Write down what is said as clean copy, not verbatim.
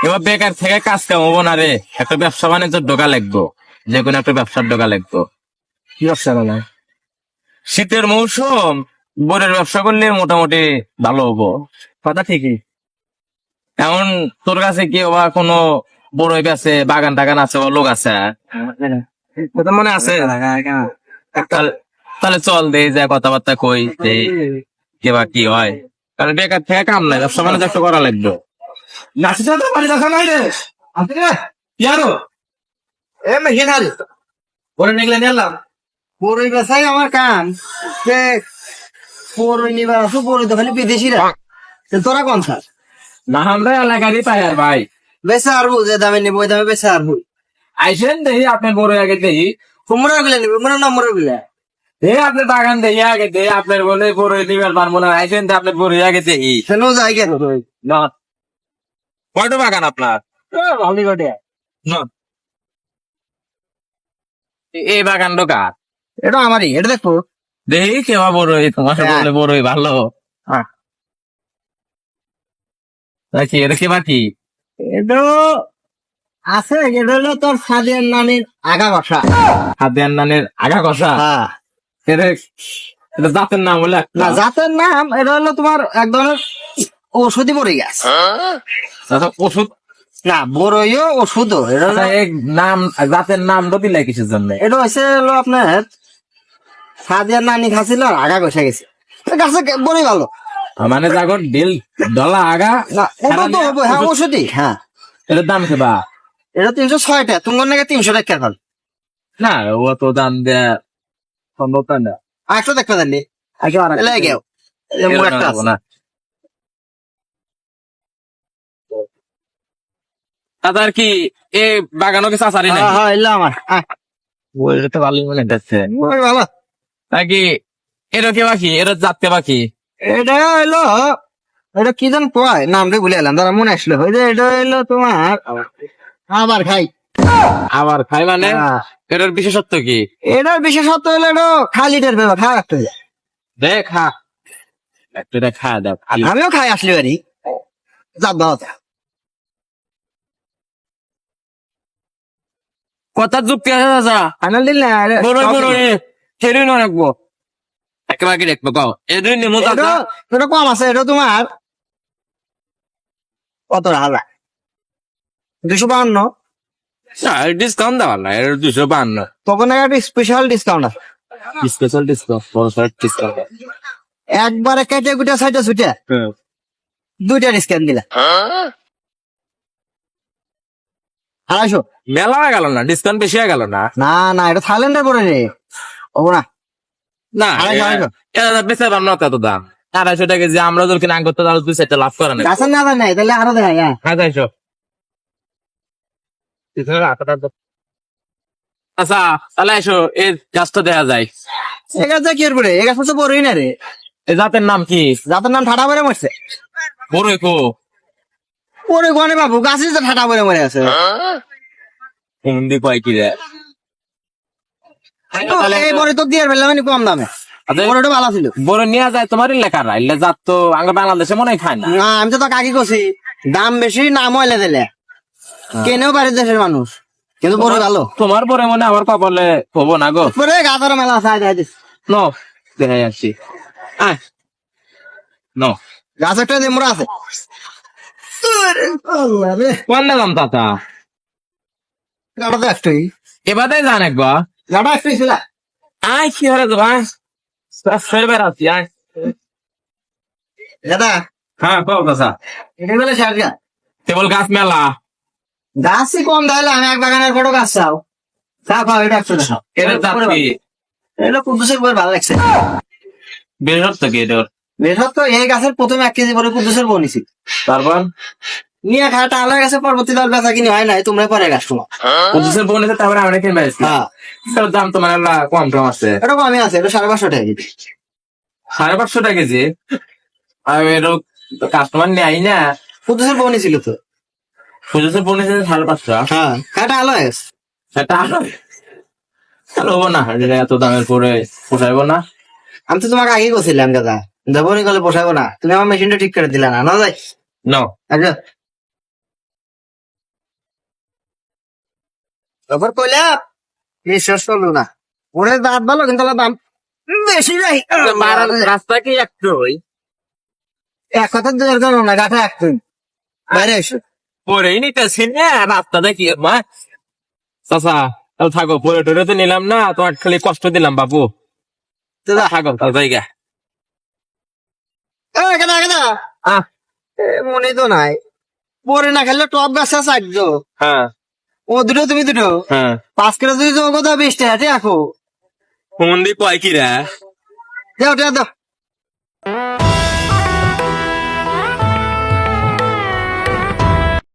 এবার বেকার থেকে কাজ কাম হবো না রে, একটা ব্যবসা বাণিজ্য ঢোকা লাগবো, যে কোনো একটা ব্যবসার ঢোকা লাগবো। কি ব্যবসা বানায়? শীতের মৌসুম, বোরের ব্যবসা করলে মোটামুটি ভালো হবো। কথা ঠিকই। এমন তোর কাছে কি বা কোনো বড়ই আছে, বাগান টাগান আছে, বা লোক আছে? কথা মনে আছে? তাহলে তাহলে চল দেই, যায় কথাবার্তা কই দেই কে বা কি হয়। কারণ বেকার থেকে কাম নাই, ব্যবসা বাণিজ্য একটা করা লাগবে। নাচিস তো বাড়ি দেখা নাই রে। আসি রে। কি আরো? এ মেহিন হারি। পরে নিগলে নিলাম। পরে বেসাই আমার কাম। যে পরে নিবার আসো, পরে তো খালি বিদেশিরা। তোরা কোন স্যার? না আমরা এলাকারই পাই আর ভাই। বেচা আরবো, যে দামে নিবো ওই দামে বেচা আরবো। আইসেন দেখি আপনার বড় আগে দেখি, কুমড়া গুলা নিবো, কুমড়া নম্বর গুলা। দেখি আপনার বাগান দেখি আগে দেখি, আপনার বলে বড় নিবার পারবো না। আইসেন তো আপনার বড় আগে দেখি। কেন যাই কেন? না, কয়টা বাগান আপনার? ভালো করে। না, এই বাগান কার? এটা আমারই, এটা দেখো। দেখি কেবা বড়ই, তোমার বলে বড়ই ভালো। হ্যাঁ। নাকি এটা কেবা কি? এটা আছে, এটা হলো তোর সাদের নানির আগা কষা। হাতিয়ার নানের আগা কষা? হ্যাঁ। এটা এটা জাতের নাম হলে একটা। না, জাতের নাম এটা হলো তোমার এক ধরনের ঔষধি বড়ই গাছ। আচ্ছা, ওষুধ না, বড়ইও ওষুধও। এটা হলো, আচ্ছা, এই নাম জাতের নামটা দিলে কিসের জন্য? এটা হচ্ছে হলো আপনার সাদের নানি খাচ্ছিল, আর আগা কষা গেছে। গাছে বড়ই ভালো। মানে জাগর ডিল ডলা আগা। না, ওটা তো হবে, হ্যাঁ ওষুধি। হ্যাঁ, এটার দাম কেবা? এটা 306 টাকা, তোমার নাকি 300 টাকা ফল। না, ও তো দাম দেয়া সম্ভব না। আর একটা দেখতে জানলি আগে আর এলে গেও মোর একটা আছে। না তাদের কি এ বাগানও কি চাষারি হ্যাঁ নাকি? হ্যাঁ, এলে আমার ওইটা তো ভালোই মনে হচ্ছে ওই ভালো। নাকি। এর কে বাকি, এর জাতকে বাকি? এটা হইলো, এটা কি জান কয় নামটা ভুলে এলাম, দাঁড়া মনে আসলো। ওই যে এটা হইলো তোমার আবার খাই। আবার খাই মানে? হ্যাঁ। এটার বিশেষত্ব কি? এটার বিশেষত্ব হলো এটা খালিটার ব্যাপার, খাওয়া রাখতে যায়। দেখা একটু এটা খা দেখ। আমিও খাই আসলে বাড়ি যাক বাবা। কথা যুক্তি আছে চাচা? ফাইনাল দিল না বড় বড় সেদিন রাখবো একেবারে দেখবো গাও এদিন নেমো চাচা। এটা কম আছে, এটা তোমার কত হাজার 252। ডিসকাউন্ট দেওয়ার না, এর 252। তখন একটা স্পেশাল ডিসকাউন্ট আছে। স্পেশাল ডিসকাউন্ট একবারে কেটে কুটে সাইডে ছুটে 2টা ডিসকাউন্ট দিলা 250। মেলা হয়ে গেল না, ডিসকাউন্ট বেশি হয়ে গেল না? না না, এটা থাইল্যান্ডের পরে রে। ও না, না 250। এটা বেশি দাম না, এত দাম 250 টাকা কেজি। আমরা যদি না করতে তাহলে 2-4টা লাভ করে না। গাছের না নাই তাহলে আরো দেখাই। হ্যাঁ, 250। আচ্ছা তাহলে এসো, এই গাছটা দেখা যায়। এ গাছ কি করবে রে? এ গাছ তো বড়ই না রে। এই জাতের নাম কি? যাদের নাম ঠাটা পরে মরছে। বড় কো পরে গনে বাবু গাছই তো ঠাটা পরে মরে আছে। হিন্দি কয় কি রে? এই বড়ি তো দিয়ে ফেললাম মানে কম দামে। বড়টা ভালো ছিল। বড় নিয়ে যায় তোমার এলাকার, এলে জাত তো আমরা বাংলাদেশে মনে হয় খায় না। না, আমি তো তোকে আগে করছি দাম বেশি, নাম হইলে দিলে কেনেও পারে দেশের মানুষ, কিন্তু বড় ভালো। তোমার পরে মনে আমার কপালে হবো না গো। পরে গাছের মেলা আছে, আয় দিস নো দেখাই আসছি। নো গাছ একটা মোড়া আছে। আল্লাহ রে, কোন দাম চাচা? গাড়া তো একটাই, এবারে জান একবার গাড়া একটাই ছিল। আয় কি হলে তো ভাই ফের বেড়াচ্ছি। আয় দাদা, হ্যাঁ কও চাচা। এটা বেলা শেষ গা কেবল গাছ মেলা। গাছই কম তাহলে আমি এক বাগানের বড় গাছ চাও চা খাও, এটা 100 টাকা। এর জাত কি? এটা কুদ্দুসের বই ভালো লাগছে। বৃহত্ত কি এটার? বেশক তো এই গাছের প্রথমে 1 কেজি পরে কুদ্দুসের বই নিছি, তারপর নিয়ে খাটা আলাদা গাছে পরবর্তী দল বেচা কিনি হয় নাই, তোমরা পরে গাছ তোমার। পঁচিশের বোন আছে, তারপরে আমরা কিনে বেড়েছি। হ্যাঁ, এটার দাম তো মানে কম টম আছে। এটা কমই আছে, এটা 550 টাকা কেজি। 550 টাকা কেজি? আর এর কাস্টমার নেই না। কুদ্দুসের বই নিছিল তো। পঁচিশের বোন আছে 550। হ্যাঁ, খাটা আলো আছে। সেটা আর হবো না, এটা এত দামের পরে পোষাইবো না। আমি তো তোমাকে আগেই বলছিলাম দাদা, দেবনি গেলে পোষাবো না, তুমি আমার মেশিনটা ঠিক করে দিলা না, না যাই নো আচ্ছা। তারপর কইলাম বিশ্বাস করলো না ওরে দাঁত ভালো কিন্তু ওর দাম বেশি নাই বাড়ার রাস্তা কি একটু ওই এক কথা দুয়ের করো না গাঠা একটু বাইরে এসো পরেই নিতেছি না রাস্তা দেখি মা চাচা তাহলে থাকো পরে টরে তো নিলাম না তোমার খালি কষ্ট দিলাম বাবু থাকো তাহলে জায়গা কেনা কেনা মনে তো নাই পরে না খেললে টপ গাছ চাইছো হ্যাঁ ও দুটো তুমি দুটো হ্যাঁ 5 কিলো দুই তো কথা 20 টাকা রাখো ফোন দিয়ে কয় কি রে দাও দাও